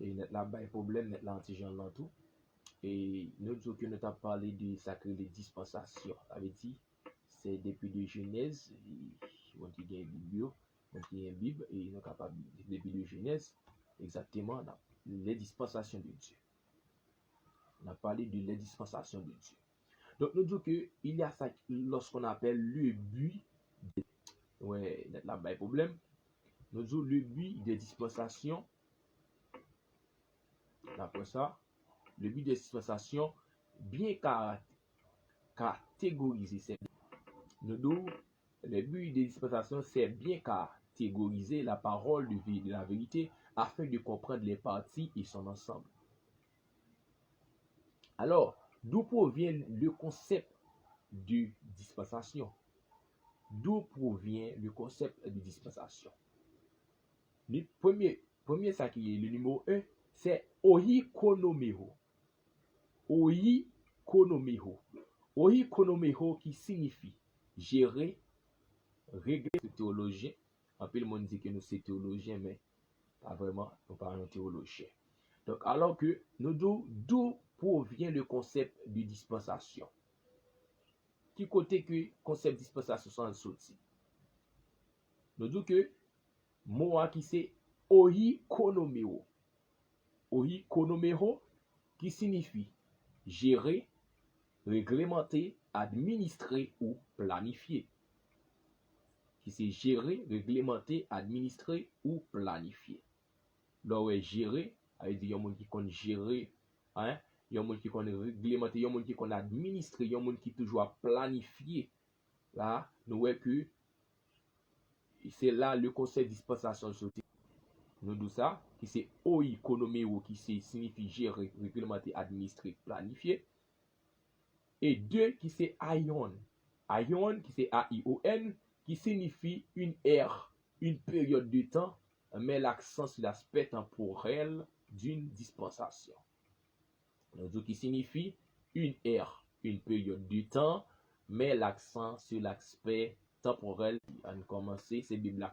et net là bas problème net là anti-Jean là tout et nous disons que nous avons parlé de sacré les dispensations. Ça veut dire c'est depuis de Genèse on dit qu'il y a une Bible, on dit une Bible et nous sommes capables depuis de Genèse exactement les dispensations de Dieu. On a parlé de les dispensations de Dieu. Donc nous disons que il y a ça lorsqu'on appelle le but ouais net là bas problème. Nous disons le but des dispensations. Après ça, le but des dispensations bien catégorisé. Le but des dispensations, c'est bien catégoriser la parole de la vérité afin de comprendre les parties et son ensemble. Alors, d'où provient le concept de dispensation? D'où provient le concept de dispensation? Le premier ça qui est le numéro 1, c'est oikonomeo. Oikonomeo. Oikonomeo qui signifie gérer, régler, c'est théologien. En peu le monde dit que nous sommes théologiens, mais pas vraiment, nous parlons théologien. Donc, alors que nous d'où provient le concept de dispensation? Qui côté que le concept de dispensation sont sorti? Nous disons que mot qui c'est oikonomeo. Oikonomeo qui signifie gérer, réglementer, administrer ou planifier. Qui c'est gérer, réglementer, administrer ou planifier. Donc, gérer, ça veut dire qu'il y a un monde qui compte gérer, hein? Il y a un monde qui compte réglementer, il y a un monde qui compte administrer, il y a un monde qui toujours planifier. Là, nous voyons que c'est là le concept de dispensation. Nous disons ça, qui c'est oikonomeo, qui signifie gérer, réglementer, administrer, planifier. Et deux, qui c'est aion. Aion, qui c'est A-I-O-N, qui signifie une ère, une période de temps, mais l'accent sur l'aspect temporel d'une dispensation. Donc, qui signifie une ère, une période de temps, mais l'accent sur l'aspect temporel. On commence, c'est Bible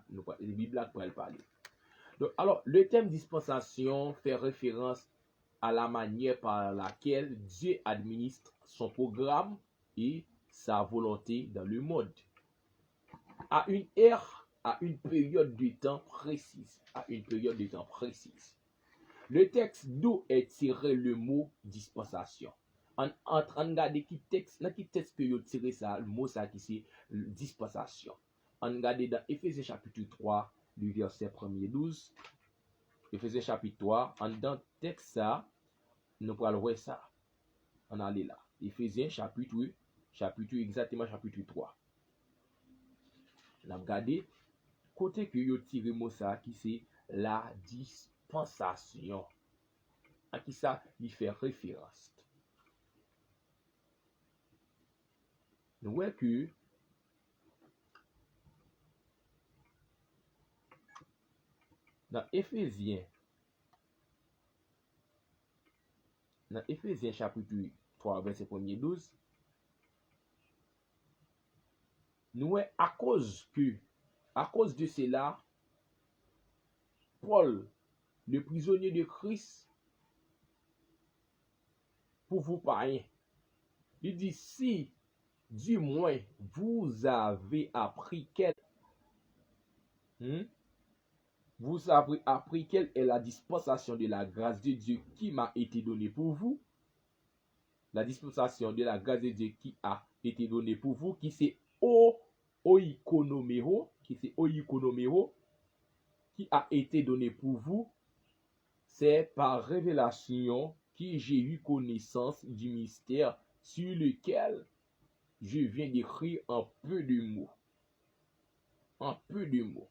pour elle parler. Donc, alors, le thème dispensation fait référence à la manière par laquelle Dieu administre son programme et sa volonté dans le monde. À une ère, à une période de temps précise. À une période de temps précise. Le texte d'où est tiré le mot dispensation. En train de regarder qui texte, dans qui texte que vous tirez ça, le mot ça qui c'est dispensation. On regarde dans Éphésiens chapitre 3, du verset 1er 12. Éphésiens chapitre 3, en dans texte ça, nous pourrons voir ça. On allait là. Éphésiens chapitre exactement chapitre 3. On a regardé côté que vous tirez le mot ça qui c'est la dispensation. À qui ça il fait référence. Nous voyons que dans Éphésiens chapitre 3 verset 1er 12, nous voyons à cause de cela, Paul, le prisonnier de Christ, pour vous parler, il dit si du moins vous avez appris quelle est la dispensation de la grâce de Dieu qui m'a été donnée pour vous. La dispensation de la grâce de Dieu qui a été donnée pour vous, qui c'est oikonomeo, qui a été donné pour vous, c'est par révélation que j'ai eu connaissance du mystère sur lequel je viens d'écrire en peu de mots. En peu de mots.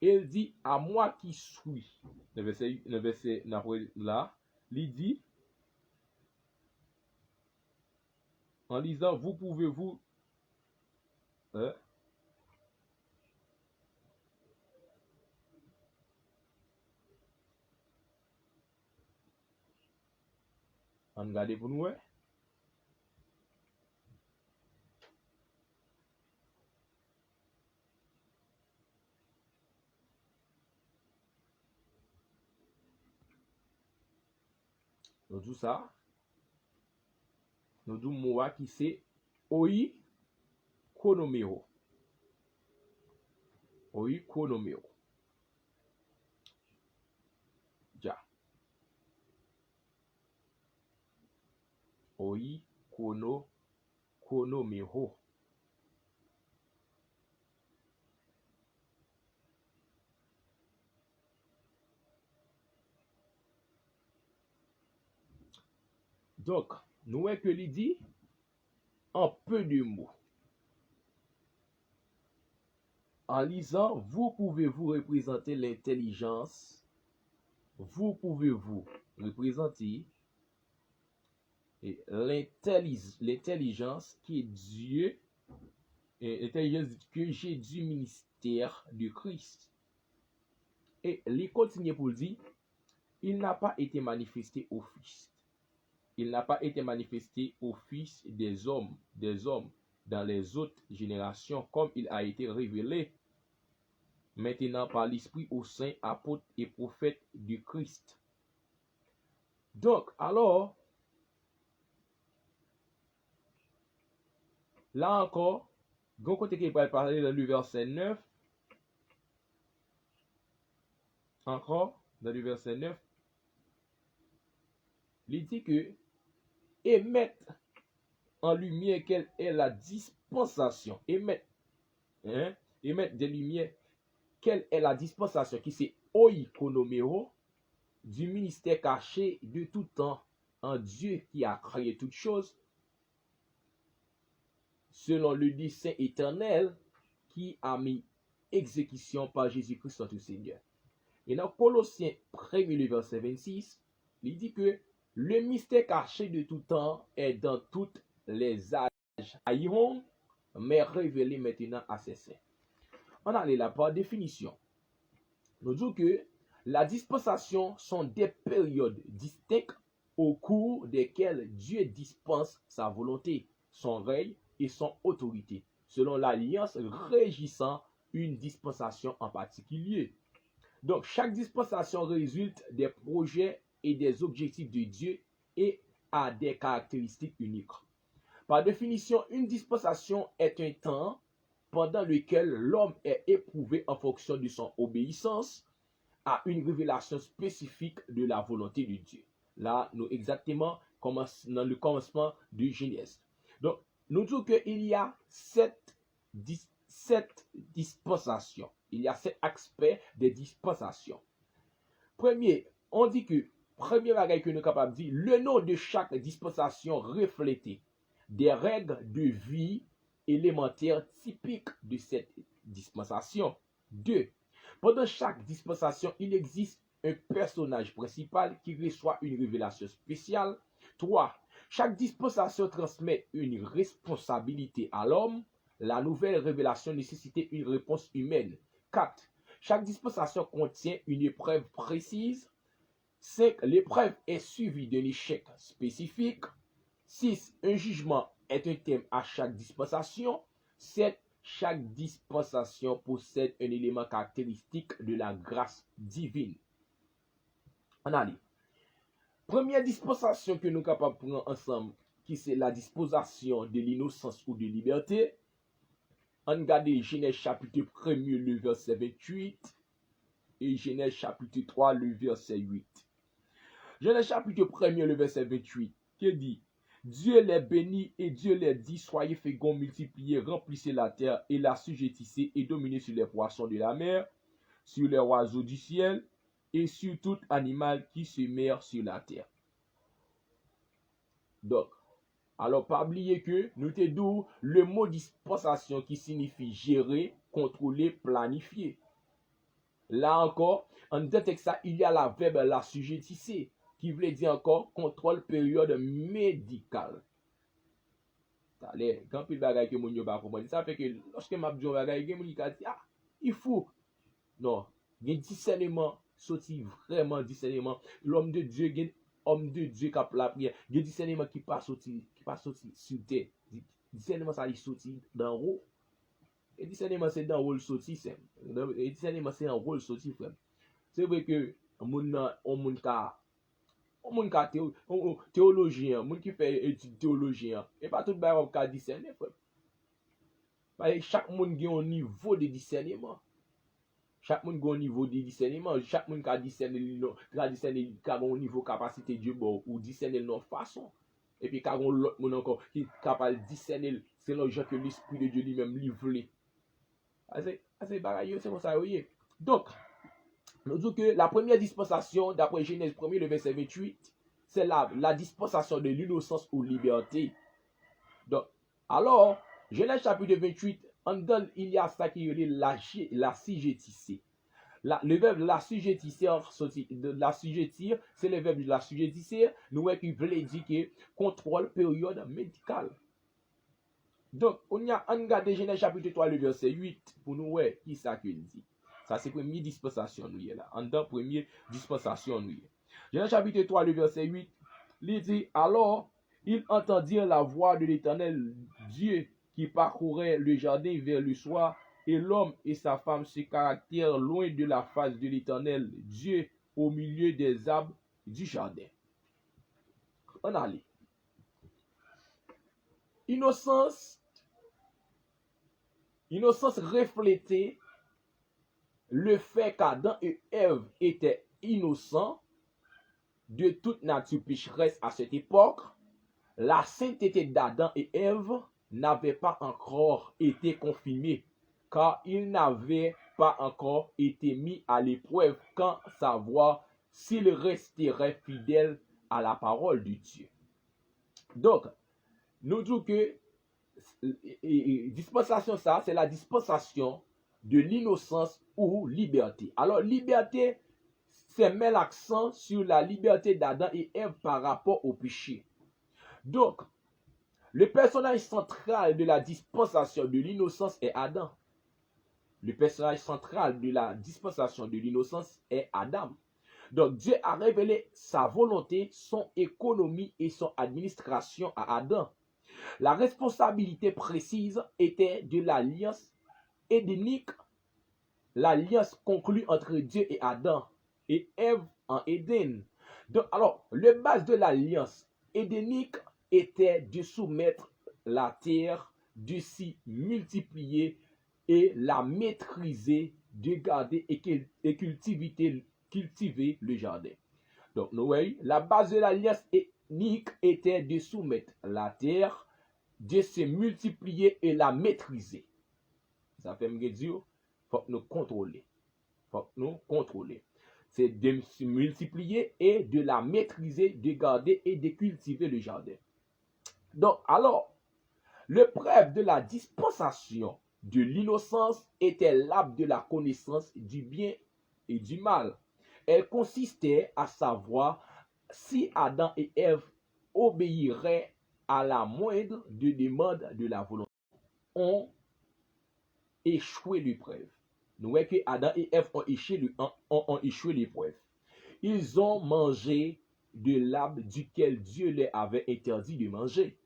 Il dit à moi qui suis. Le verset là, il dit en lisant, vous pouvez vous en regarder pour nous. nous disons ça, nous disons moi qui c'est oi konomeo. Oi konomeo. Ja. Oi konomeo. Donc, nous voyons que il dit en peu de mots. En lisant, vous pouvez-vous représenter l'intelligence, vous pouvez-vous représenter l'intelligence qui est Dieu, l'intelligence que j'ai du ministère de Christ. Et il continue pour dire, il n'a pas été manifesté au Fils. Il n'a pas été manifesté au Fils des hommes dans les autres générations, comme il a été révélé maintenant par l'Esprit aux saints, apôtres et prophètes du Christ. Donc, alors, là encore, d'un côté qu'il va parler dans le verset 9, encore, dans le verset 9, il dit que émettre en lumière quelle est la dispensation. Émettre des lumières, quelle est la dispensation qui c'est oikonomeo du ministère caché de tout temps en Dieu qui a créé toutes choses selon le dessein éternel qui a mis exécution par Jésus-Christ notre Seigneur. Et dans Colossiens 1, le verset 26, il dit que le mystère caché de tout temps est dans toutes les âges aillons, mais révélé maintenant à ses saints. On a là par définition. Nous disons que la dispensation sont des périodes distinctes au cours desquelles Dieu dispense sa volonté, son règne et son autorité, selon l'alliance régissant une dispensation en particulier. Donc, chaque dispensation résulte des projets et des objectifs de Dieu et a des caractéristiques uniques. Par définition, une dispensation est un temps pendant lequel l'homme est éprouvé en fonction de son obéissance à une révélation spécifique de la volonté de Dieu. Là, nous exactement dans le commencement de Genèse. Donc, nous disons qu'il y a sept dispensations. Il y a 7 aspects des dispensations. Premier, on dit que, premier bagage que nous sommes capables de dire, le nom de chaque dispensation reflétait des règles de vie élémentaires typiques de cette dispensation. 2. Pendant chaque dispensation, il existe un personnage principal qui reçoit une révélation spéciale. 3. Chaque dispensation transmet une responsabilité à l'homme. La nouvelle révélation nécessitait une réponse humaine. 4. Chaque dispensation contient une épreuve précise. 5. L'épreuve est suivie d'un échec spécifique. 6. Un jugement est un thème à chaque dispensation. 7. Chaque dispensation possède un élément caractéristique de la grâce divine. On a dit. Première dispensation que nous sommes capables de prendre ensemble, qui c'est la dispensation de l'innocence ou de liberté. On regarde Genèse chapitre 1, le verset 28 et Genèse chapitre 3, le verset 8. Genèse chapitre 1, le verset 28, qui dit, Dieu les bénit et Dieu les dit, soyez féconds, multipliez, remplissez la terre et la sujettissez et dominez sur les poissons de la mer, sur les oiseaux du ciel et sur tout animal qui se meurt sur la terre. Donc, alors pas oublier que nous te dit le mot dispensation qui signifie gérer, contrôler, planifier. Là encore, en texte ça, il y a la verbe la sujettisser qui veut dire encore contrôle période médicale. Quand il bagay que moun yo pas comprendre, ça fait que lorsque m'a dit bagay gen moun ki dit ah, il faut non, gen discernement, sorti vraiment discernement, l'homme de Dieu gen homme de Dieu qui a la prière, gen discernement qui pas sorti sur terre. Discernement ça il sorti d'en haut. Et discernement c'est dans rôle sorti c'est. Et discernement c'est un rôle sorti frère. C'est vrai que on moun ka Moun ka théologien, moun qui fait étude théologien, et pas tout le monde qui discerner, frère. Parce que chaque monde a un niveau de discernement. Chaque monde a un niveau de discernement. Chaque monde a discerné, a un niveau de capacité de Dieu ou discerner de notre façon. Et puis, quand on l'autre monde encore qui est capable de discerner selon le que l'Esprit de Dieu lui-même livré. C'est pareil, c'est comme ça, oui. Donc, nous disons que la première dispensation, d'après Genèse 1, le verset 28, c'est la dispensation de l'innocence ou liberté. Donc, alors, Genèse chapitre 28, en dedans, il y a ça qui est la sujettisser. Le verbe la sujettisser, c'est le verbe de la sujettisser, nous voyons qu'il veut dire que contrôle période médicale. Donc, on a regardé Genèse chapitre 3, le verset 8, pour nous voir qui ça qu'il dit. Ça, c'est la première dispensation, nous là. En dedans, première dispensation, nous. Genèse chapitre 3, le verset 8, il dit, alors, il entendirent la voix de l'Éternel Dieu qui parcourait le jardin vers le soir, et l'homme et sa femme se caractèrent loin de la face de l'Éternel Dieu au milieu des arbres du jardin. On allait. Innocence reflétait le fait qu'Adam et Ève étaient innocents de toute nature pécheresse à cette époque. La sainteté d'Adam et Ève n'avait pas encore été confirmée, car ils n'avaient pas encore été mis à l'épreuve quand savoir s'ils resteraient fidèles à la parole de Dieu. Donc, nous disons que dispensation ça, c'est la dispensation de l'innocence ou liberté. Alors, liberté, c'est mettre l'accent sur la liberté d'Adam et Ève par rapport au péché. Donc, le personnage central de la dispensation de l'innocence est Adam. Le personnage central de la dispensation de l'innocence est Adam. Donc, Dieu a révélé sa volonté, son économie et son administration à Adam. La responsabilité précise était de l'alliance édénique, l'alliance conclue entre Dieu et Adam et Ève en Éden. Donc, alors, le base de l'alliance édénique était de soumettre la terre, de s'y multiplier et la maîtriser, de garder et cultiver le jardin. Donc, nous voyons, la base de l'alliance édénique était de soumettre la terre, de se multiplier et la maîtriser. Ça fait me dire, il faut nous contrôler. C'est de se multiplier et de la maîtriser, de garder et de cultiver le jardin. Donc, alors, le preuve de la dispensation de l'innocence était l'arbre de la connaissance du bien et du mal. Elle consistait à savoir si Adam et Ève obéiraient à la moindre des demandes de la volonté. Ont échoué l'épreuve. Nous voyons que Adam et Ève ont échoué l'épreuve. Ils ont mangé de l'arbre duquel Dieu leur avait interdit de manger.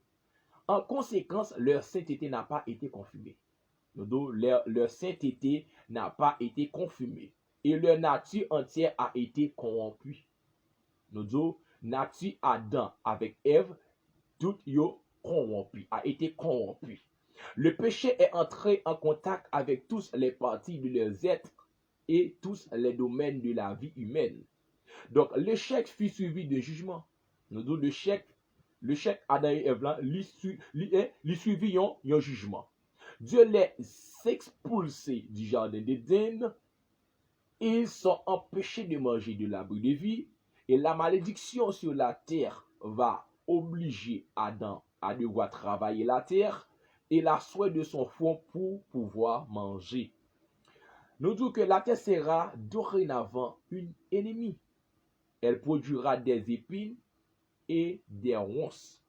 En conséquence, leur sainteté n'a pas été confirmée. Leur sainteté n'a pas été confirmée. Et leur nature entière a été corrompue. Nous nature Adam avec Ève, tout a été corrompu. Le péché est entré en contact avec tous les parties de leurs êtres et tous les domaines de la vie humaine. Donc, l'échec fut suivi de jugement. Nous disons l'échec Adam et Ève là, lui suivi un jugement. Dieu les expulsé du jardin d'Éden. Ils sont empêchés de manger de l'arbre de vie et la malédiction sur la terre va obliger Adam à devoir travailler la terre et la soie de son front pour pouvoir manger. Nous disons que la terre sera dorénavant une ennemie. Elle produira des épines et des ronces.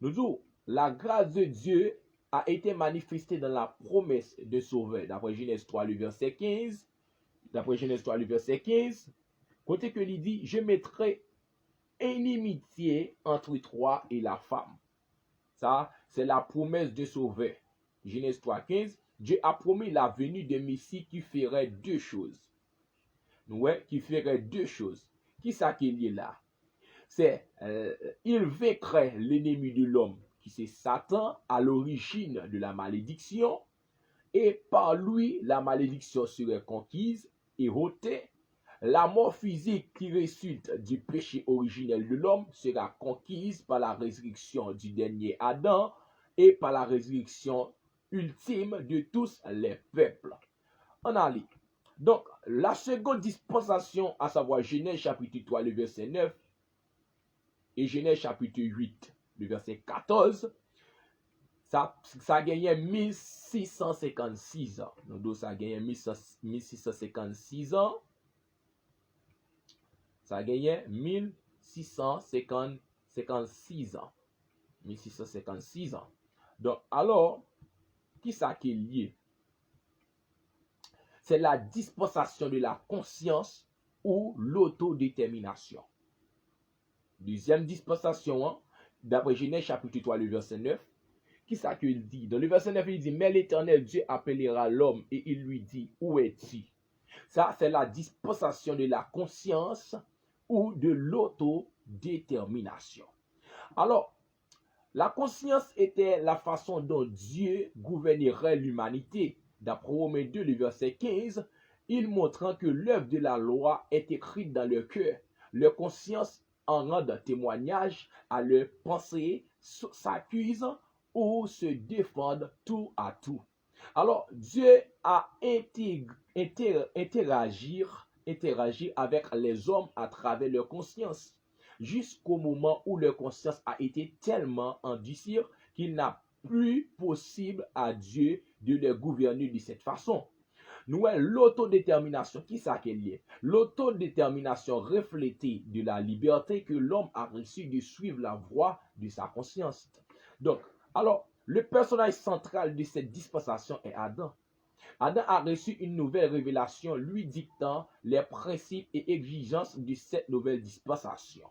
Nous disons, la grâce de Dieu a été manifestée dans la promesse de sauveur. D'après Genèse 3, le verset 15. Côté que il dit, je mettrai inimitié entre toi et la femme. Ça, c'est la promesse de sauveur. Genèse 3, 15. Dieu a promis la venue de Messie qui ferait deux choses. Qui ferait deux choses. qui ça qu'il est là? C'est il vaincrait l'ennemi de l'homme, qui c'est Satan, à l'origine de la malédiction, et par lui, la malédiction serait conquise et ôtée. La mort physique qui résulte du péché originel de l'homme sera conquise par la résurrection du dernier Adam et par la résurrection ultime de tous les peuples. On a lu. Donc, la seconde dispensation, à savoir Genèse chapitre 3, le verset 9, et Genèse chapitre 8, le verset 14, ça a gagné 1656 ans. Donc, ça a gagné 1656 ans. Ça a gagné 1656 ans. 1656 ans. Donc, alors, qui ça qui est lié? C'est la dispensation de la conscience ou l'autodétermination. Deuxième dispensation, d'après Genèse chapitre 3, le verset 9, qui ça qu'il dit? Dans le verset 9, il dit, mais l'Éternel Dieu appellera l'homme et il lui dit, où es-tu? Ça, c'est la dispensation de la conscience ou de l'autodétermination. Alors, la conscience était la façon dont Dieu gouvernerait l'humanité. D'après Romains 2, le verset 15, il montrant que l'œuvre de la loi est écrite dans leur cœur. Leur conscience en rend témoignage à leur pensée, s'accuse ou se défendent tout à tout. Alors, Dieu a interagi avec les hommes à travers leur conscience, jusqu'au moment où leur conscience a été tellement endurcie qu'il n'a plus possible à Dieu de les gouverner de cette façon. Nous, l'autodétermination, qui ça qu'elle est? L'autodétermination reflétée de la liberté que l'homme a reçue de suivre la voie de sa conscience. Donc, alors, le personnage central de cette dispensation est Adam. Adam a reçu une nouvelle révélation lui dictant les principes et exigences de cette nouvelle dispensation.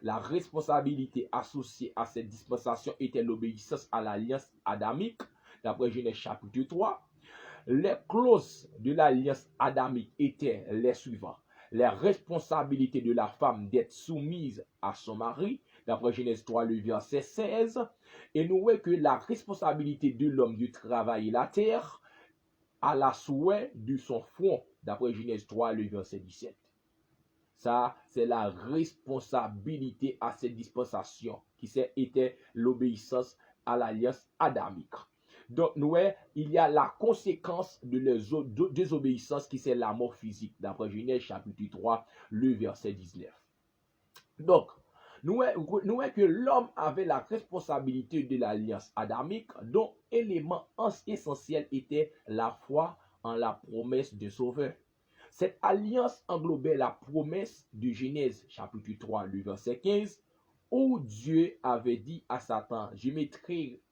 La responsabilité associée à cette dispensation était l'obéissance à l'alliance adamique, d'après Genèse chapitre 3. Les clauses de l'alliance adamique étaient les suivantes. Les responsabilités de la femme d'être soumise à son mari, d'après Genèse 3, le verset 16. Et nous voyons que la responsabilité de l'homme de travailler la terre à la souhait de son front, d'après Genèse 3, le verset 17. Ça, c'est la responsabilité à cette dispensation qui était l'obéissance à l'alliance adamique. Donc, nous, il y a la conséquence de la désobéissance qui c'est la mort physique, d'après Genèse chapitre 3, le verset 19. Donc, nous voyons que l'homme avait la responsabilité de l'alliance adamique, dont élément essentiel était la foi en la promesse de Sauveur. Cette alliance englobait la promesse de Genèse chapitre 3, le verset 15, où Dieu avait dit à Satan, je mettrai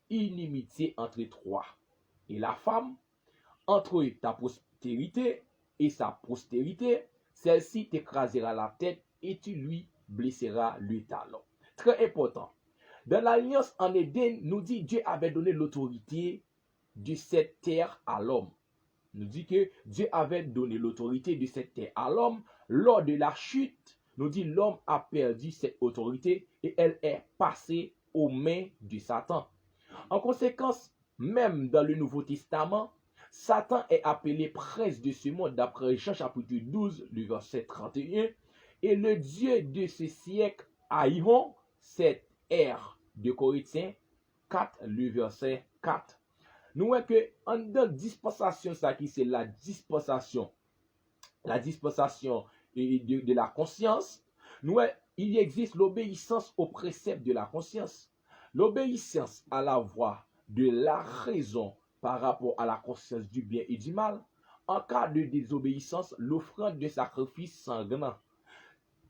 inimitié entre toi et la femme, entre ta postérité et sa postérité, celle-ci t'écrasera la tête et tu lui blesseras le talon. Très important. Dans l'alliance en Éden, nous dit Dieu avait donné l'autorité de cette terre à l'homme. Nous dit que Dieu avait donné l'autorité de cette terre à l'homme. Lors de la chute, nous dit l'homme a perdu cette autorité et elle est passée aux mains de Satan. En conséquence, même dans le Nouveau Testament, Satan est appelé prince de ce monde d'après Jean chapitre 12, le verset 31. Et le Dieu de ce siècle haïront cette ère de Corinthiens 4, le verset 4. Nous voyons que en dans dispensation, ça qui c'est la dispensation de la conscience, nous voyons, il existe l'obéissance aux préceptes de la conscience. L'obéissance à la voix de la raison par rapport à la conscience du bien et du mal. En cas de désobéissance, l'offrande de sacrifice sanglant.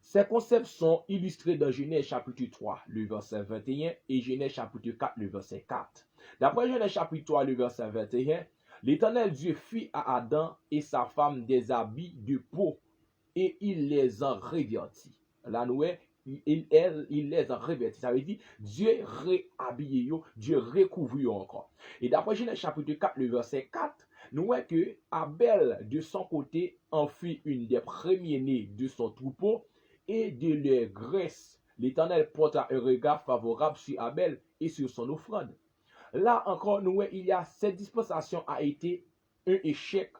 Ces concepts sont illustrés dans Genèse chapitre 3, le verset 21 et Genèse chapitre 4, le verset 4. D'après Genèse chapitre 3, le verset 21, l'Éternel Dieu fit à Adam et sa femme des habits de peau et il les en revêtit. Là, nous, il les en revêtit. Ça veut dire Dieu réhabille, Dieu recouvre encore. Et d'après Genèse chapitre 4, le verset 4, nous voyons que Abel, de son côté, en fit une des premiers-nés de son troupeau et de leur graisse. L'Éternel porta un regard favorable sur Abel et sur son offrande. Là encore, nous voyons, il y a cette dispensation a été un échec.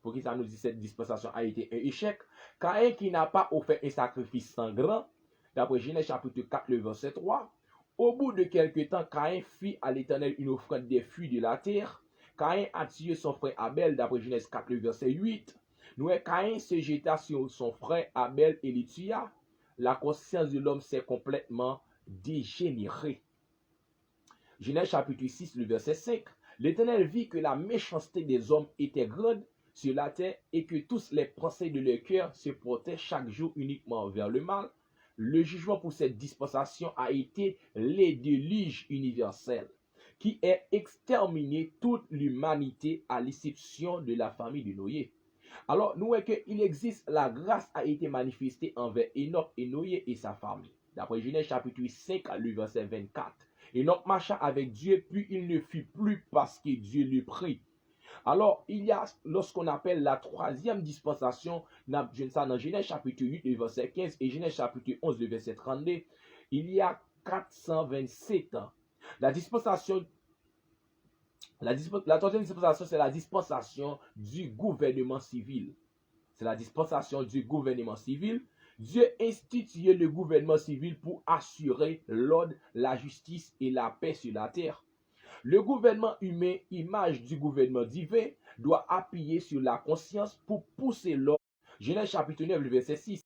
Pour qui ça nous dit cette dispensation a été un échec? Caïn qui n'a pas offert un sacrifice sanglant, d'après Genèse chapitre 4, le verset 3, au bout de quelque temps, Caïn fit à l'Éternel une offrande des fruits de la terre. Caïn a tué son frère Abel, d'après Genèse 4, le verset 8. Nous, Caïn se jeta sur son frère Abel et le tua. La conscience de l'homme s'est complètement dégénérée. Genèse chapitre 6, le verset 5. L'Éternel vit que la méchanceté des hommes était grande sur la terre et que tous les pensées de leur cœur se portaient chaque jour uniquement vers le mal. Le jugement pour cette dispensation a été le déluge universel, qui a exterminé toute l'humanité à l'exception de la famille de Noé. Alors, nous voyons qu'il existe, la grâce a été manifestée envers Enoch et Noé et sa famille. D'après Genèse chapitre 5, le verset 24. Enoch marcha avec Dieu, puis il ne fut plus parce que Dieu le prit. Alors, il y a, lorsqu'on appelle la troisième dispensation, dans Genèse chapitre 8, le verset 15 et Genèse chapitre 11, le verset 32, il y a 427 ans. La troisième dispensation, c'est la dispensation du gouvernement civil. C'est la dispensation du gouvernement civil. Dieu institue le gouvernement civil pour assurer l'ordre, la justice et la paix sur la terre. Le gouvernement humain, image du gouvernement divin, doit appuyer sur la conscience pour pousser l'homme. Genèse chapitre 9, le verset 6.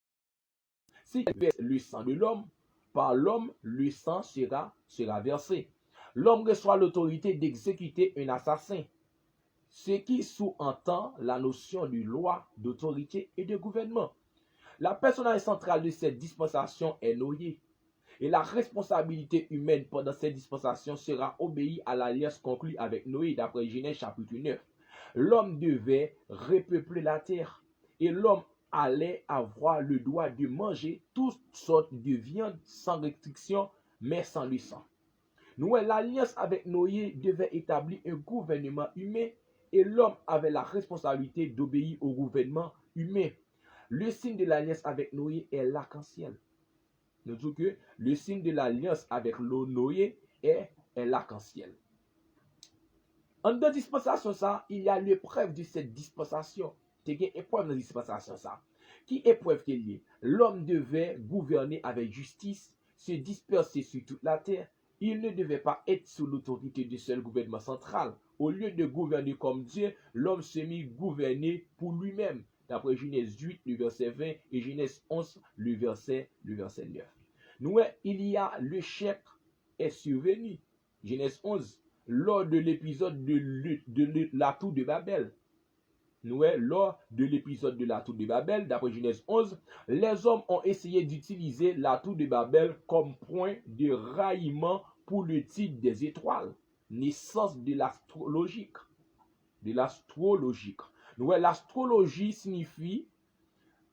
Si tu verses le sang de l'homme, par l'homme, le sang sera versé. L'homme reçoit l'autorité d'exécuter un assassin, ce qui sous-entend la notion de loi, d'autorité et de gouvernement. La personnalité centrale de cette dispensation est Noé. Et la responsabilité humaine pendant cette dispensation sera obéie à l'alliance conclue avec Noé d'après Genèse chapitre 9. L'homme devait repeupler la terre et l'homme allait avoir le droit de manger toutes sortes de viande sans restriction, mais sans le sang. L'alliance avec Noé devait établir un gouvernement humain et l'homme avait la responsabilité d'obéir au gouvernement humain. Le signe de l'alliance avec Noé est l'arc-en-ciel. Nous disons que le signe de l'alliance avec Noé est l'arc-en-ciel. En deux dispensations, ça, il y a l'épreuve de cette dispensation. C'est une épreuve de dispensation, ça. Qui épreuve qu'il est? L'homme devait gouverner avec justice, se disperser sur toute la terre. Il ne devait pas être sous l'autorité du seul gouvernement central. Au lieu de gouverner comme Dieu, l'homme se mit gouverner pour lui-même. D'après Genèse 8, le verset 20 et Genèse 11, le verset 9. Nous, il y a le chèque est survenu. Genèse 11, lors de l'épisode de la tour de Babel. Lors de l'épisode de la tour de Babel, d'après Genèse 11, les hommes ont essayé d'utiliser la tour de Babel comme point de raillement pour le titre des étoiles. Naissance de l'astrologie. L'astrologie signifie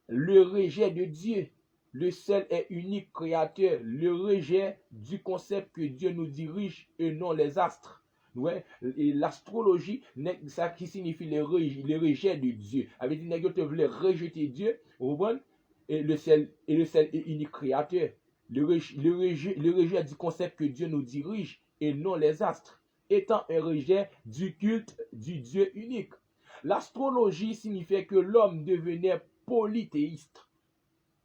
le rejet de Dieu. Le seul et unique créateur, le rejet du concept que Dieu nous dirige et non les astres. Et l'astrologie, ça qui signifie le rejet de Dieu. Avec dit que tu voulais rejeter Dieu, et le seul et unique créateur. Le rejet du concept que Dieu nous dirige et non les astres, étant un rejet du culte du Dieu unique. L'astrologie signifiait que l'homme devenait polythéiste.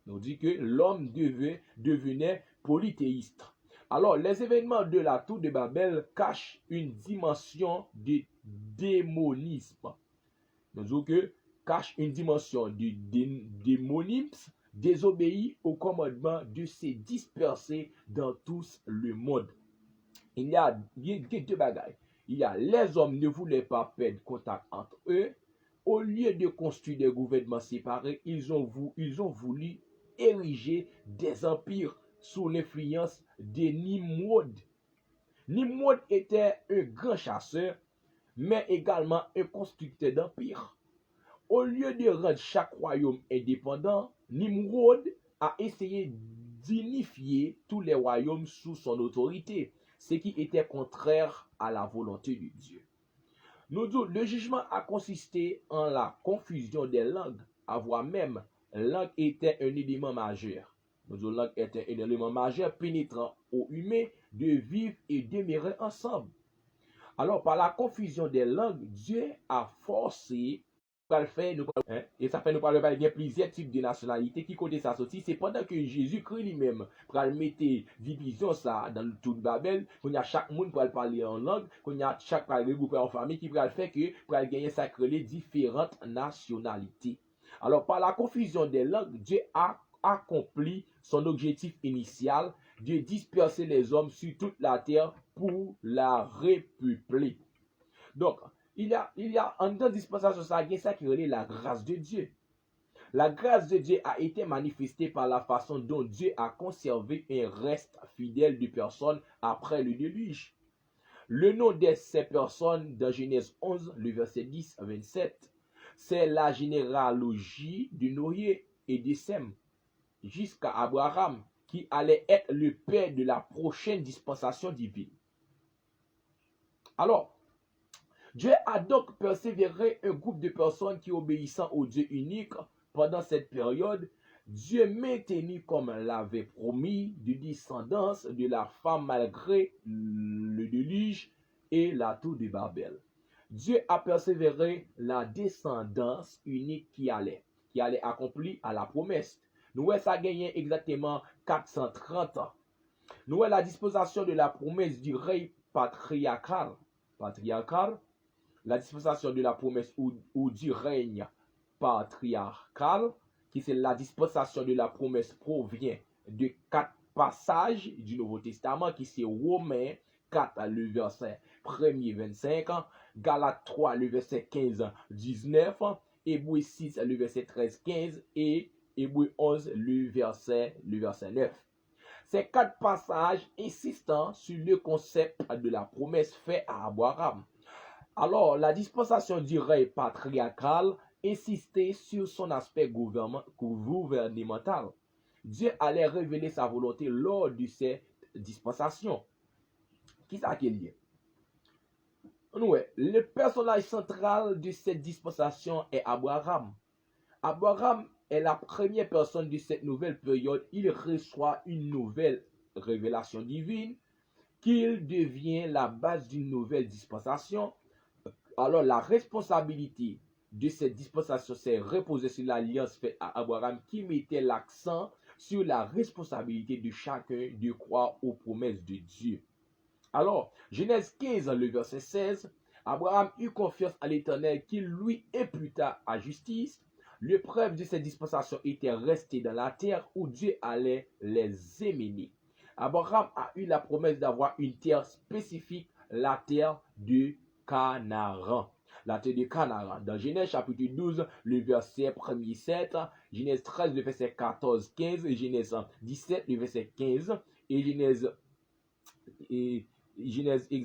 On dit que l'homme devenait polythéiste. Alors, les événements de la tour de Babel cachent une dimension de démonisme. Nous disons que cache une dimension de démonisme, désobéit au commandement de se disperser dans tout le monde. Il y a deux bagailles. Il y a les hommes ne voulaient pas perdre contact entre eux. Au lieu de construire des gouvernements séparés, ils ont voulu ériger des empires sous l'influence de Nimrod. Nimrod était un grand chasseur, mais également un constructeur d'empires. Au lieu de rendre chaque royaume indépendant, Nimrod a essayé d'unifier tous les royaumes sous son autorité, ce qui était contraire à la volonté de Dieu. Nous disons, le jugement a consisté en la confusion des langues, avoir même langue était un élément majeur. Nous disons, langue était un élément majeur pénétrant au humain de vivre et demeurer ensemble. Alors, par la confusion des langues, Dieu a forcé le faire, et ça fait nous parler il y a plusieurs types de nationalités qui côté ça sorti. C'est pendant que Jésus-Christ lui-même pour mettre division ça dans tout Babel, qu'on y a chaque monde pour parler en langue, qu'on y a chaque regroupé en famille qui pourrait faire que pour gagner sacré différentes nationalités. Alors par la confusion des langues, Dieu a accompli son objectif initial de disperser les hommes sur toute la terre pour la république. Donc, il y a en dans dispensation ça qui relève la grâce de Dieu. La grâce de Dieu a été manifestée par la façon dont Dieu a conservé un reste fidèle de personnes après le déluge. Le nom de ces personnes dans Genèse 11, le verset 10 à 27, c'est la généalogie de Noé et de Sem jusqu'à Abraham, qui allait être le père de la prochaine dispensation divine. Alors, Dieu a donc persévéré un groupe de personnes qui obéissant au Dieu unique pendant cette période. Dieu maintenu comme l'avait promis de descendance de la femme malgré le déluge et la tour de Babel. Dieu a persévéré la descendance unique qui allait accomplir à la promesse. Nous voyons ça gagné exactement 430 ans. Nous voyons la disposition de la promesse du règne patriarcal. La dispensation de la promesse ou du règne patriarcal, qui c'est la dispensation de la promesse provient de 4 passages du Nouveau Testament, qui c'est Romains 4, le verset 1er 25, Galates 3, le verset 15 19, Hébreux 6, le verset 13 15 et Hébreux 11, le verset 9. Ces 4 passages insistant sur le concept de la promesse faite à Abraham. Alors, la dispensation du règne patriarcal insistait sur son aspect gouvernemental. Dieu allait révéler sa volonté lors de cette dispensation. Qui ça qui est lié? Le personnage central de cette dispensation est Abraham. Abraham est la première personne de cette nouvelle période. Il reçoit une nouvelle révélation divine, qu'il devient la base d'une nouvelle dispensation. Alors, la responsabilité de cette dispensation s'est reposée sur l'alliance faite à Abraham qui mettait l'accent sur la responsabilité de chacun de croire aux promesses de Dieu. Alors, Genèse 15, le verset 16, Abraham eut confiance à l'Éternel qui lui imputa à justice. Le preuve de cette dispensation était resté dans la terre où Dieu allait les émener. Abraham a eu la promesse d'avoir une terre spécifique, la terre de Canaan. La terre de Canaan. Dans Genèse chapitre 12, le verset 1er 7, Genèse 13, le verset 14, 15, et Genèse 17, le verset 15, et Genèse 17,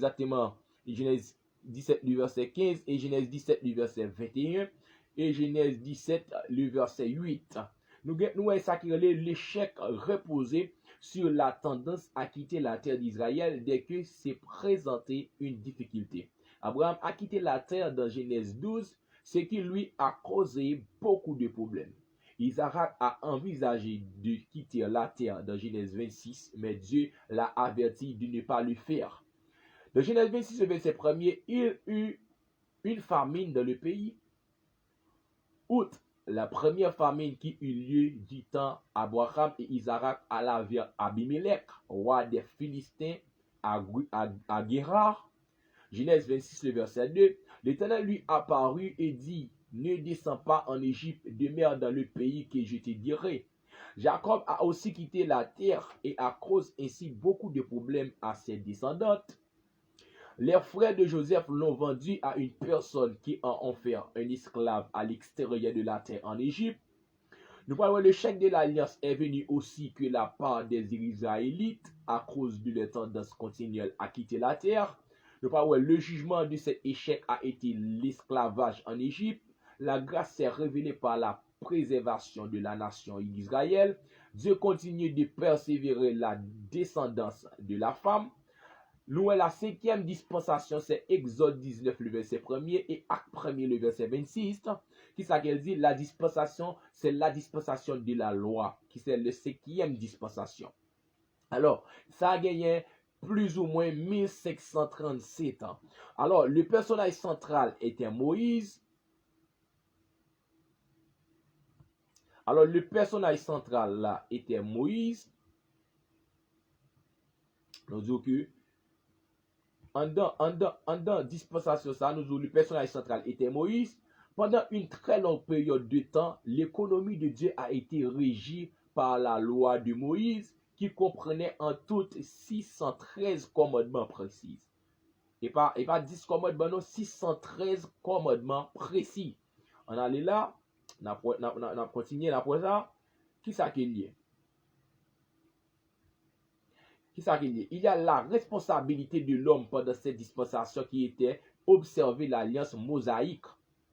le verset 15, et Genèse 17, le verset 21, et Genèse 17, le verset 8. Nous voyons ça qui est l'échec reposé sur la tendance à quitter la terre d'Israël dès que s'est présentée une difficulté. Abraham a quitté la terre dans Genèse 12, ce qui lui a causé beaucoup de problèmes. Isaac a envisagé de quitter la terre dans Genèse 26, mais Dieu l'a averti de ne pas le faire. Dans Genèse 26, verset 1er, il eut une famine dans le pays. Outre la première famine qui eut lieu du temps Abraham et Isaac allaient vers Abimelech, roi des Philistins, à Guérar. Genèse 26, le verset 2, l'Éternel lui apparut et dit, ne descends pas en Égypte, demeure dans le pays que je te dirai. Jacob a aussi quitté la terre et a causé ainsi beaucoup de problèmes à ses descendantes. Les frères de Joseph l'ont vendu à une personne qui en ont fait un esclave à l'extérieur de la terre en Égypte. Nous voyons le chèque de l'alliance est venu aussi que la part des Israélites à cause de leur tendance continuelle à quitter la terre. Nous voyons le jugement de cet échec a été l'esclavage en Égypte. La grâce s'est révélée par la préservation de la nation d'Israël. Dieu continue de persévérer la descendance de la femme. nous, la cinquième dispensation, c'est Exode 19, le verset 1er, et Acte 1er, le verset 26. Qui ça qu'elle dit? La dispensation, c'est la dispensation de la loi, qui c'est le cinquième dispensation. Alors, ça a gagné plus ou moins 1537 ans. Alors, le personnage central était Moïse. Alors, le personnage central là était Moïse. Nous disons que en dans dispensation ça, nous disons le personnage central était Moïse. Pendant une très longue période de temps, l'économie de Dieu a été régie par la loi de Moïse, qui comprenait en tout 613 commandements précis. Et pas 10 commandements, non, 613 commandements précis. On allait là, on a continué après ça. Qui ça qui est lié? Qui ça qui est lié? Il y a la responsabilité de l'homme pendant cette dispensation qui était observer l'alliance mosaïque.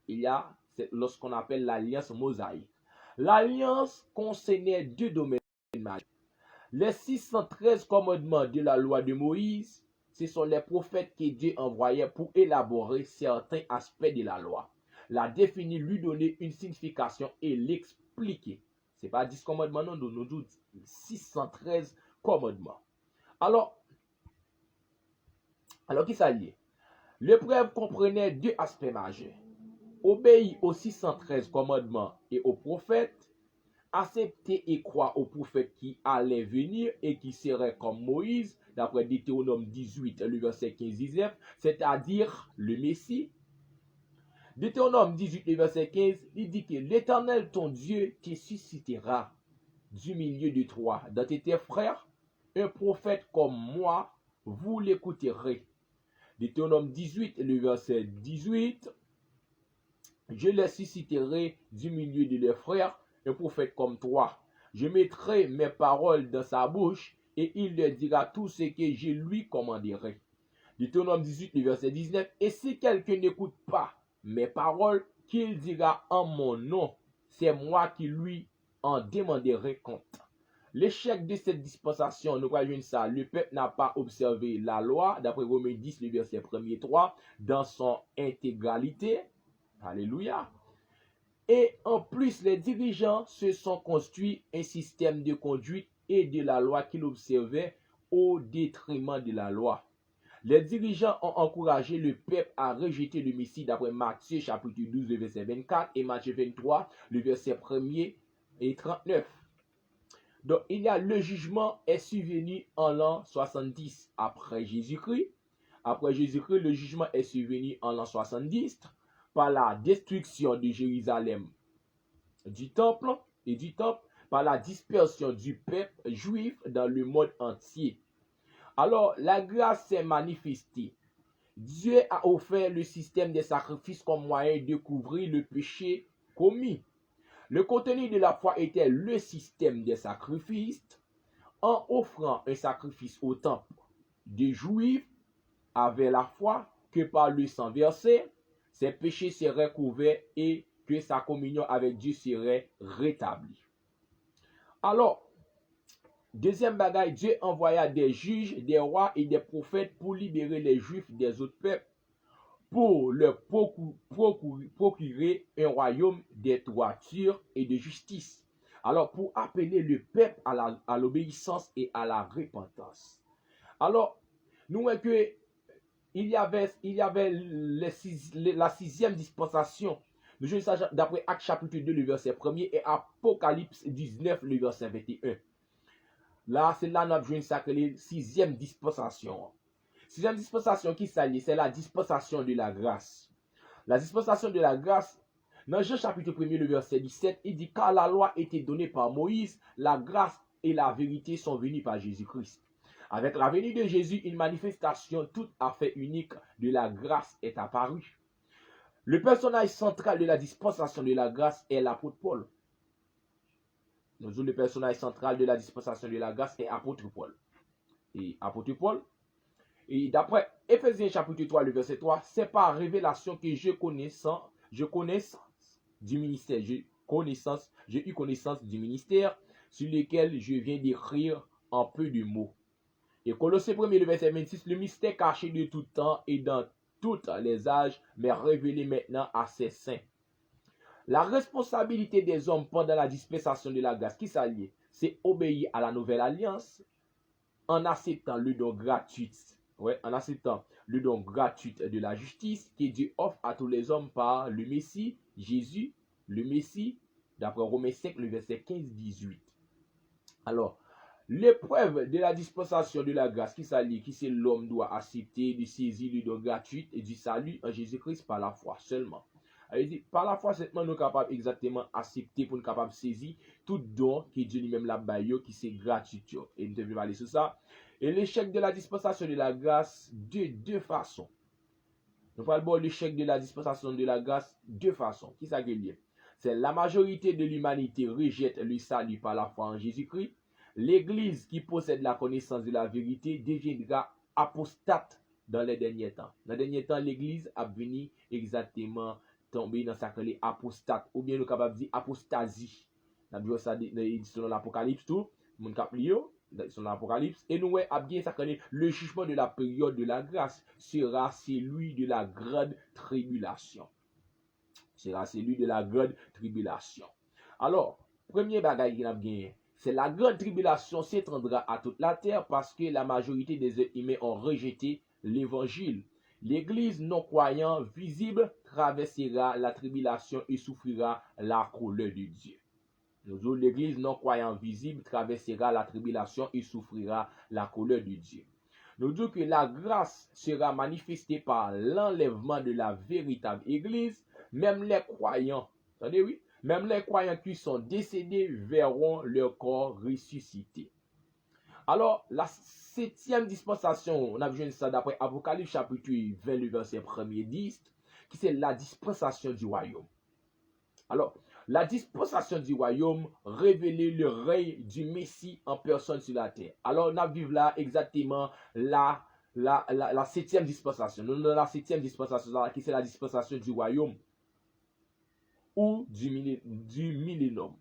Il y a lorsqu'on appelle l'alliance mosaïque. L'alliance concernait deux domaines majeurs. Les 613 commandements de la loi de Moïse, ce sont les prophètes que Dieu envoyait pour élaborer certains aspects de la loi, la définir, lui donner une signification et l'expliquer. Ce n'est pas 10 commandements, non, nous disons 613 commandements. Alors qui ça lié? L'épreuve comprenait deux aspects majeurs. Obéir aux 613 commandements et aux prophètes, accepter et croire aux prophètes qui allaient venir et qui seraient comme Moïse, d'après Deutéronome 18, le verset 15-19, c'est-à-dire le Messie. Deutéronome 18, le verset 15, il dit que l'Éternel, ton Dieu, te suscitera du milieu de toi, dans tes frères, un prophète comme moi, vous l'écouterez. Deutéronome 18, le verset 18, je les susciterai du milieu de leurs frères, un prophète comme toi. Je mettrai mes paroles dans sa bouche et il leur dira tout ce que je lui commanderai. Deutéronome 18, le verset 19. Et si quelqu'un n'écoute pas mes paroles, qu'il dira en mon nom, c'est moi qui lui en demanderai compte. L'échec de cette dispensation, nous voyons ça, le peuple n'a pas observé la loi, d'après Romains 10, le verset 1er 3, dans son intégralité. Alléluia. Et en plus, les dirigeants se sont construits un système de conduite et de la loi qu'ils observaient au détriment de la loi. Les dirigeants ont encouragé le peuple à rejeter le Messie d'après Matthieu chapitre 12, le verset 24 et Matthieu 23, le verset 1er et 39. Donc, le jugement est survenu en l'an 70 après Jésus-Christ. Après Jésus-Christ, le jugement est survenu en l'an 70 par la destruction de Jérusalem du temple, par la dispersion du peuple juif dans le monde entier. Alors, la grâce s'est manifestée. Dieu a offert le système des sacrifices comme moyen de couvrir le péché commis. Le contenu de la foi était le système des sacrifices. En offrant un sacrifice au temple, des Juifs avaient la foi que par le sang versé, ses péchés seraient couverts et que sa communion avec Dieu serait rétablie. Alors, deuxième bagaille, Dieu envoya des juges, des rois et des prophètes pour libérer les Juifs des autres peuples, pour leur procurer un royaume de droiture et de justice. Alors, pour appeler le peuple à l'obéissance et à la repentance. Alors, nous voyons que il y avait la sixième dispensation. D'après Actes chapitre 2, le verset 1er et Apocalypse 19, le verset 21. Là, c'est là nous avons ça que la sixième dispensation. Sixième dispensation qui s'allie, c'est la dispensation de la grâce. La dispensation de la grâce, dans Jean chapitre 1er, le verset 17, il dit, car la loi était donnée par Moïse, la grâce et la vérité sont venues par Jésus-Christ. Avec la venue de Jésus, une manifestation tout à fait unique de la grâce est apparue. Le personnage central de la dispensation de la grâce est l'apôtre Paul. Le personnage central de la dispensation de la grâce est l'apôtre Paul. Et apôtre Paul, et d'après Éphésiens chapitre 3, le verset 3, c'est par révélation que j'ai eu connaissance du ministère sur lequel je viens d'écrire en peu de mots. Et Colossiens 1er, le verset 26, le mystère caché de tout temps et dans tous les âges, mais révélé maintenant à ses saints. La responsabilité des hommes pendant la dispensation de la grâce, qui s'allie, c'est obéir à la nouvelle alliance en acceptant le don gratuit, en acceptant le don gratuit de la justice que Dieu offre à tous les hommes par le Messie, Jésus, le Messie, d'après Romains 5, le verset 15-18. Alors, l'épreuve de la dispensation de la grâce qui s'allie, qui c'est l'homme doit accepter de saisir le don gratuit et du salut en Jésus-Christ par la foi seulement. Par la foi, seulement nous sommes capables exactement accepter pour nous capables saisir tout don que Dieu lui-même l'a baillé, qui c'est gratuit. Et nous devons parler sur ça. Et l'échec de la dispensation de la grâce de deux façons. Nous parlons de l'échec de la dispensation de la grâce de deux façons. Qui ça veut dire? C'est la majorité de l'humanité rejette le salut par la foi en Jésus-Christ. L'Église qui possède la connaissance de la vérité deviendra apostate dans les derniers temps. Dans les derniers temps, l'Église a venu exactement tomber dans sa qualité apostate, ou bien nous capable de dire apostasie. Nous avons ça dans l'Apocalypse tout, mon cap lio dans l'Apocalypse, et nous avons bien ça le jugement de la période de la grâce sera celui de la grande tribulation. Sera celui de la grande tribulation. Alors, premier bagage qu'il a gagné, c'est la grande tribulation s'étendra à toute la terre parce que la majorité des êtres humains ont rejeté l'évangile. L'Église non-croyant visible traversera la tribulation et souffrira la colère de Dieu. L'Église non-croyant visible traversera la tribulation et souffrira la colère de Dieu. Nous disons que la grâce sera manifestée par l'enlèvement de la véritable Église. Même les croyants, attendez, oui, même les croyants qui sont décédés verront leur corps ressuscité. Alors, la 7e dispensation, on a besoin de ça d'après Apocalypse chapitre 20, le verset 1er 10, qui c'est la dispensation du royaume. Alors, la dispensation du royaume révélait le règne du Messie en personne sur la terre. Alors, on a vu là exactement la 7e dispensation. Nous avons la 7e dispensation, qui c'est la dispensation du royaume ou du millénium.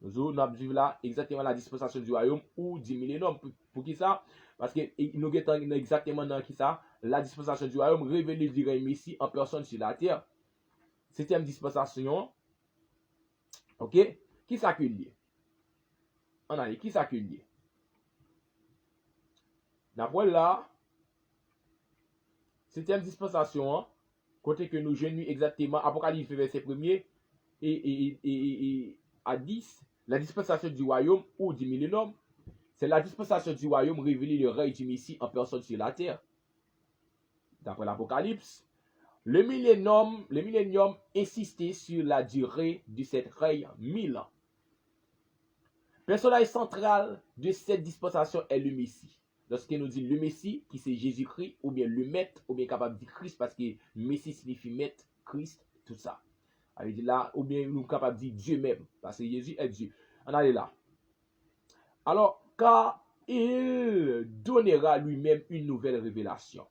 Nous avons vu là exactement la dispensation du royaume ou du millénium. Pour qui ça? Parce que nous avons exactement dans qui ça? La dispensation du royaume révélée du règne Messie en personne sur la terre. 7e dispensation. Ok? Qui s'accueille? On a dit qui s'accueille? D'après là, 7e dispensation, côté que nous jeunes exactement, Apocalypse verset 1er et à 10, la dispensation du royaume ou du millénium, c'est la dispensation du royaume révélée le règne du Messie en personne sur la terre. D'après l'Apocalypse, le millénium insistait sur la durée de cette règne 1000 ans. Personnage central de cette dispensation est le Messie. Lorsque nous dit le Messie, qui c'est Jésus-Christ, ou bien le Maître, ou bien capable de dire Christ, parce que Messie signifie Maître, Christ, tout ça. Alors, dit là, ou bien nous capable de dire Dieu même, parce que Jésus est Dieu. On allait là. Alors, car il donnera lui-même une nouvelle révélation.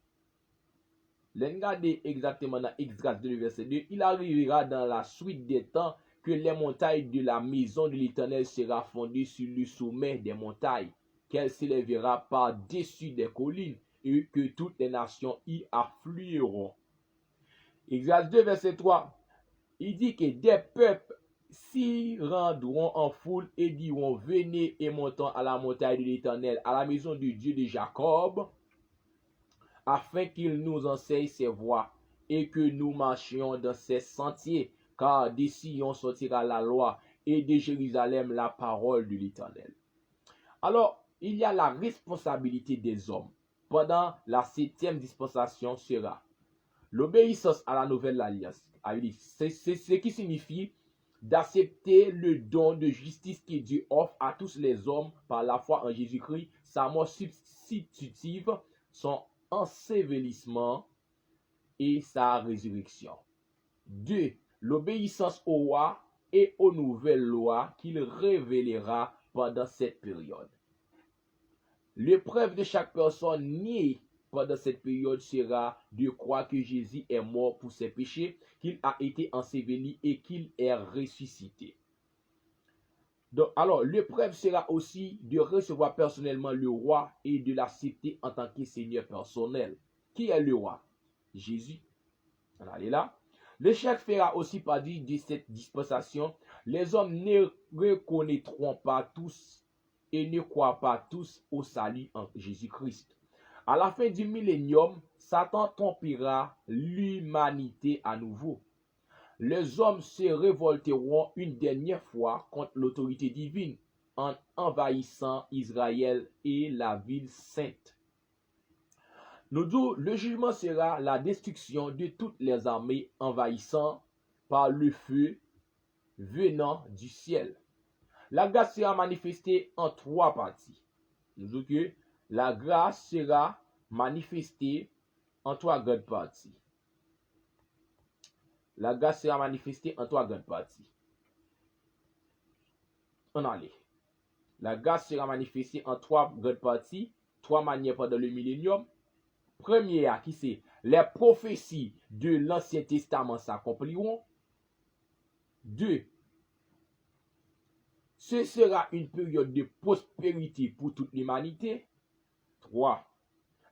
Regardez exactement dans Exodus 2, verset 2, il arrivera dans la suite des temps que les montagnes de la maison de l'Éternel sera fondée sur le sommet des montagnes, qu'elle s'élèvera par-dessus des collines, et que toutes les nations y afflueront. Exode 2, verset 3, il dit que des peuples s'y rendront en foule et diront, venez et montons à la montagne de l'Éternel, à la maison du Dieu de Jacob, afin qu'il nous enseigne ses voies et que nous marchions dans ses sentiers, car de Sion sortira la loi et de Jérusalem la parole de l'Éternel. Alors, il y a la responsabilité des hommes. Pendant la 7e dispensation sera l'obéissance à la nouvelle alliance. C'est ce qui signifie d'accepter le don de justice que Dieu offre à tous les hommes par la foi en Jésus-Christ, sa mort substitutive, son ensevelissement et sa résurrection. 2. L'obéissance au roi et aux nouvelles lois qu'il révélera pendant cette période. L'épreuve de chaque personne née pendant cette période sera de croire que Jésus est mort pour ses péchés, qu'il a été enseveli et qu'il est ressuscité. Donc, alors, l'épreuve sera aussi de recevoir personnellement le roi et de l'accepter en tant que Seigneur personnel. Qui est le roi? Jésus. On va aller là. L'échec fera aussi partie de cette dispensation. Les hommes ne reconnaîtront pas tous et ne croient pas tous au salut en Jésus-Christ. À la fin du millénium, Satan trompera l'humanité à nouveau. Les hommes se révolteront une dernière fois contre l'autorité divine en envahissant Israël et la ville sainte. Nous disons, le jugement sera la destruction de toutes les armées envahissant par le feu venant du ciel. La grâce sera manifestée en trois parties. Nous disons que la grâce sera manifestée en trois grandes parties. La grâce sera manifestée en trois grandes parties. On allait. La grâce sera manifestée en trois grandes parties, trois manières pendant le millénium. Première, qui c'est les prophéties de l'Ancien Testament s'accompliront. 2. Ce sera une période de prospérité pour toute l'humanité. 3.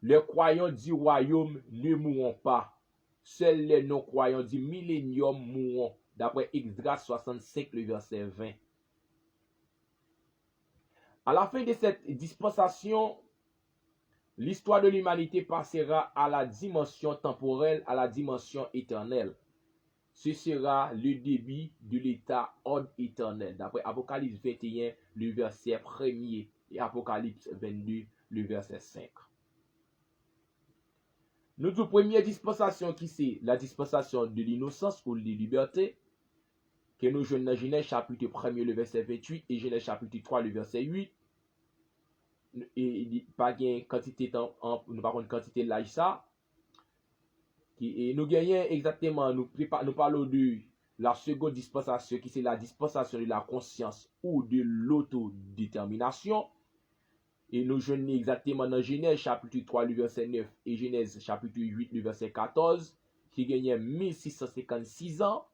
Les croyants du royaume ne mourront pas. Seuls les non-croyants du millénium mourront. D'après Exode 65, le verset 20. À la fin de cette dispensation, l'histoire de l'humanité passera à la dimension temporelle, à la dimension éternelle. Ce sera le début de l'état ordre éternel. D'après Apocalypse 21, le verset 1er et Apocalypse 22, le verset 5. Notre première dispensation qui c'est la dispensation de l'innocence ou de liberté, que nous jouons dans Genèse chapitre 1er, le verset 28 et Genèse chapitre 3, le verset 8. Et pas gain quantité nous par contre quantité de l'âge ça. Et nous gagnons exactement, nous parlons de la seconde dispensation qui c'est la dispensation de la conscience ou de l'autodétermination. Et nous joignons exactement dans Genèse chapitre 3 le verset 9 et Genèse chapitre 8 le verset 14 qui gagne 1656 ans.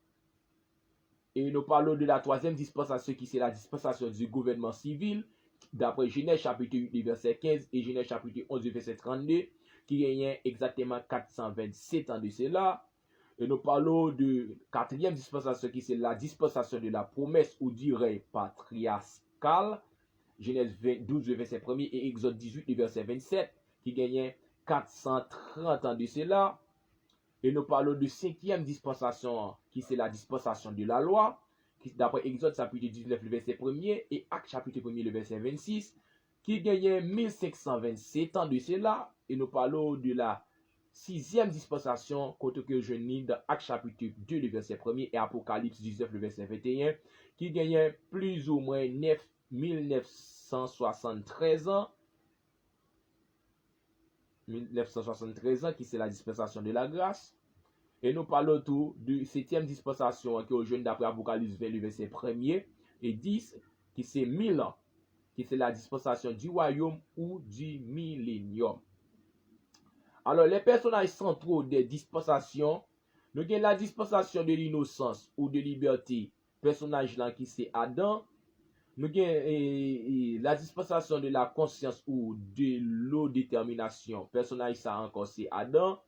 Et nous parlons de la troisième dispensation qui c'est la dispensation du gouvernement civil d'après Genèse chapitre 8 le verset 15 et Genèse chapitre 11 le verset 32 qui gagne exactement 427 ans de cela. Et nous parlons de quatrième dispensation qui c'est la dispensation de la promesse ou du règne patriarcal. Genèse 12, le verset 1er et Exode 18, le verset 27 qui gagne 430 ans de cela. Et nous parlons de cinquième dispensation qui c'est la dispensation de la loi. D'après Exode chapitre 19, le verset 1er et Actes chapitre 1er, le verset 26 qui gagne 1527 ans de cela. Et nous parlons de la sixième dispensation, côté que je lis dans Actes chapitre 2, le verset 1er et Apocalypse 19, le verset 21, qui gagne plus ou moins 1973 ans. 1973 ans, qui c'est la dispensation de la grâce. Et nous parlons tout de septième dispensation, qui est au jeune d'après Apocalypse 20, le verset 1er et 10, qui c'est 1000 ans, qui c'est la dispensation du royaume ou du millénium. Alors, les personnages centraux des dispensations, nous avons la dispensation de l'innocence ou de liberté, personnage là qui c'est Adam. Nous avons la dispensation de la conscience ou de l'autodétermination, personnage ça encore c'est Adam.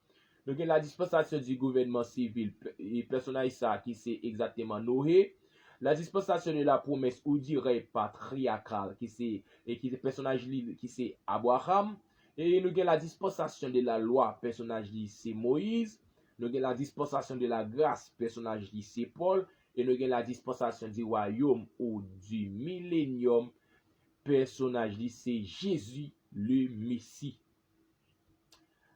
Nous avons la dispensation du gouvernement civil, et personnage ça qui c'est exactement Noé. La dispensation de la promesse ou du règne patriarcal qui c'est personnage qui c'est Abraham. Et nous avons la dispensation de la loi, personnage qui c'est Moïse. Nous avons la dispensation de la grâce, personnage qui c'est Paul. Et nous avons la dispensation du royaume ou du millénium, personnage qui c'est Jésus le Messie.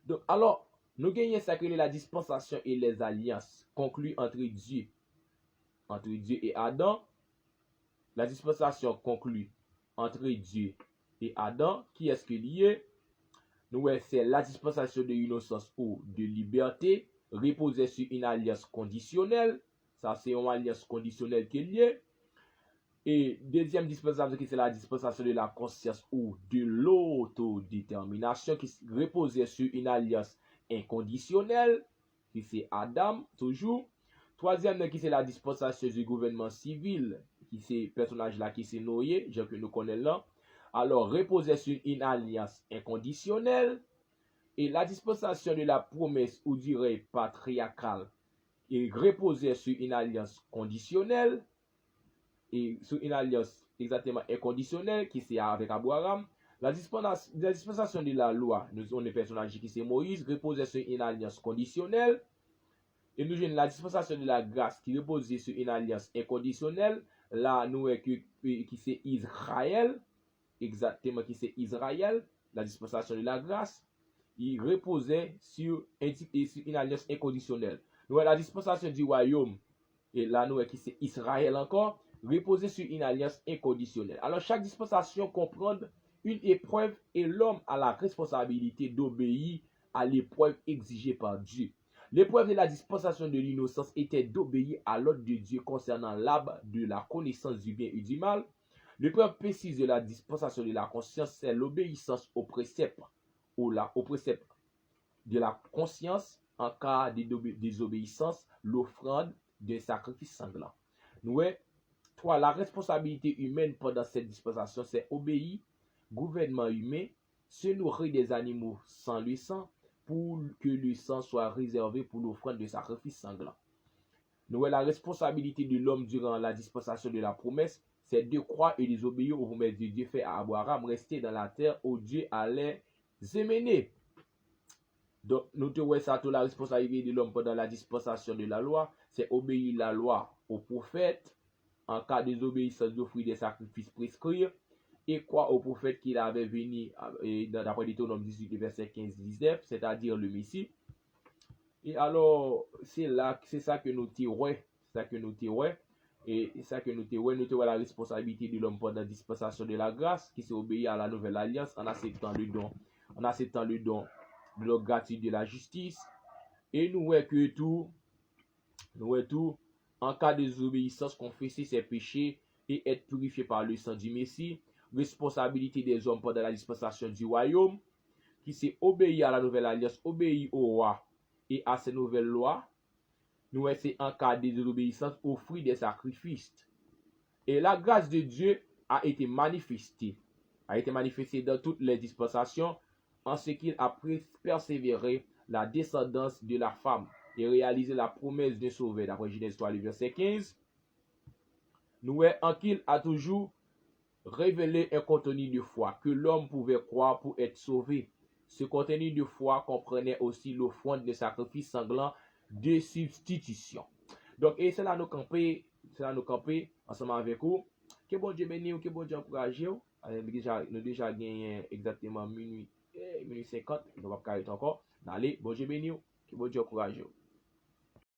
Donc, alors, nous gagnons ça que la dispensation et les alliances conclues entre Dieu et Adam. La dispensation conclue entre Dieu et Adam. Qui est-ce qu'il y est? Nous, c'est la dispensation de l'innocence ou de liberté reposée sur une alliance conditionnelle. Ça, c'est une alliance conditionnelle qu'il y est. Et deuxième dispensation, qui c'est la dispensation de la conscience ou de l'autodétermination qui reposait sur une alliance inconditionnelle, qui c'est Adam, toujours. Troisième, qui c'est la dispensation du gouvernement civil, qui c'est personnage là qui c'est Noé, gens que nous connaissons là, alors reposait sur une alliance inconditionnelle et la dispensation de la promesse ou dirait patriarcale et reposait sur une alliance conditionnelle et sur une alliance exactement inconditionnelle qui c'est avec Abraham. La dispensation de la loi, nous avons des personnages qui c'est Moïse, reposait sur une alliance conditionnelle. Et nous avons la dispensation de la grâce qui reposait sur une alliance inconditionnelle. Là, nous avons qui c'est Israël, exactement qui c'est Israël, la dispensation de la grâce, il reposait sur une alliance inconditionnelle. Nous avons la dispensation du royaume, et là, nous avons qui c'est Israël encore, reposait sur une alliance inconditionnelle. Alors, chaque dispensation comprend une épreuve et l'homme a la responsabilité d'obéir à l'épreuve exigée par Dieu. L'épreuve de la dispensation de l'innocence était d'obéir à l'ordre de Dieu concernant l'arbre de la connaissance du bien et du mal. L'épreuve précise de la dispensation de la conscience, c'est l'obéissance au précepte de la conscience en cas de désobéissance, l'offrande d'un sacrifice sanglant. Nous, la responsabilité humaine pendant cette dispensation, c'est obéir gouvernement humain, se nourrir des animaux sans le sang, pour que le sang soit réservé pour l'offrande de sacrifice sanglant. Nous, la responsabilité de l'homme durant la dispensation de la promesse, c'est de croire et désobéir aux promesses de Dieu fait à Abraham, rester dans la terre où Dieu allait mener. Donc, nous trouvons ça toute la responsabilité de l'homme pendant la dispensation de la loi, c'est obéir la loi aux prophètes, en cas de désobéissance d'offrir des sacrifices prescrits, et croire au prophète qu'il avait venu, d'après Deutéronome 18, verset 15-19, c'est-à-dire le Messie. Et alors, c'est ça que nous tirons, et ça que nous tirons la responsabilité de l'homme pendant la dispensation de la grâce, qui s'est obéi à la nouvelle alliance en acceptant le don de la gratuite de la justice. Et nous voyons que tout, en cas de désobéissance, confesser ses péchés et être purifié par le sang du Messie. Responsabilité des hommes pendant la dispensation du royaume, qui s'est obéi à la nouvelle alliance, obéi au roi et à ses nouvelles lois. Nous c'est en cas de désobéissance, offrir des sacrifices. Et la grâce de Dieu a été manifestée dans toutes les dispensations, en ce qu'il a persévéré la descendance de la femme et réalisé la promesse de sauver, d'après Genèse 3, verset 15. Nous en qu'il a toujours révélé un contenu de foi que l'homme pouvait croire pour être sauvé. Ce contenu de foi comprenait aussi l'offrande de sacrifice sanglant de substitution. Donc, et c'est là nous camper ensemble avec vous. Que bon Dieu bénisse, que bon Dieu encourage vous. Nous déjà gagné exactement minuit 50, nous va pas encore. Allez, bon Dieu bénisse, que bon Dieu encourage vous.